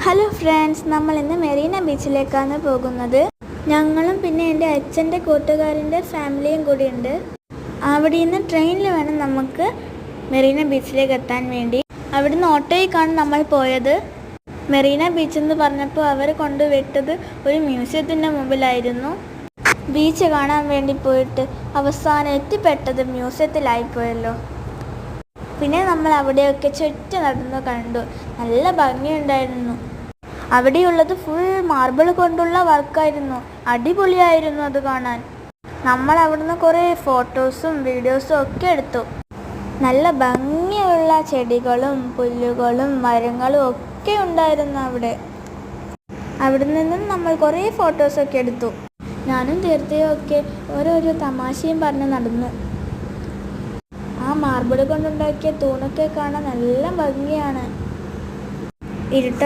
Hello friends, നമ്മൾ ഇന്ന് മെറീന ബീച്ചിലേക്കാണ് പോകുന്നത്. ഞങ്ങളും പിന്നെ എൻ്റെ അച്ഛൻ്റെ കൂട്ടുകാരൻ്റെ ഫാമിലിയും കൂടി ഉണ്ട്. അവിടെ നിന്ന് ട്രെയിനിൽ വേണം നമുക്ക് മെറീന ബീച്ചിലേക്ക് എത്താൻ വേണ്ടി. അവിടുന്ന് ഓട്ടോയ്ക്കാണ് നമ്മൾ പോയത്. മെറീന ബീച്ച് എന്ന് പറഞ്ഞപ്പോൾ അവർ കൊണ്ടുവിട്ടത് ഒരു മ്യൂസിയത്തിൻ്റെ മുമ്പിലായിരുന്നു. ബീച്ച് കാണാൻ വേണ്ടി പോയിട്ട് അവസാനം എത്തിപ്പെട്ടത് മ്യൂസിയത്തിലായിപ്പോയല്ലോ. പിന്നെ നമ്മൾ അവിടെയൊക്കെ ചുറ്റും നടന്നു കണ്ടു. നല്ല ഭംഗിയുണ്ടായിരുന്നു. അവിടെയുള്ളത് ഫുൾ മാർബിൾ കൊണ്ടുള്ള വർക്കായിരുന്നു. അടിപൊളിയായിരുന്നു അത് കാണാൻ. നമ്മൾ അവിടുന്ന് കുറേ ഫോട്ടോസും വീഡിയോസും ഒക്കെ എടുത്തു. നല്ല ഭംഗിയുള്ള ചെടികളും പുല്ലുകളും മരങ്ങളും ഒക്കെ ഉണ്ടായിരുന്നു അവിടെ. അവിടെ നിന്നും നമ്മൾ കുറേ ഫോട്ടോസൊക്കെ എടുത്തു. ഞാനും തീർച്ചയായും ഒക്കെ ഓരോരോ തമാശയും പറഞ്ഞ് നടന്നു. ആ മാർബിൾ കൊണ്ടുണ്ടാക്കിയ തൂണൊക്കെ കാണാൻ നല്ല ഭംഗിയാണ്. ഇരുട്ട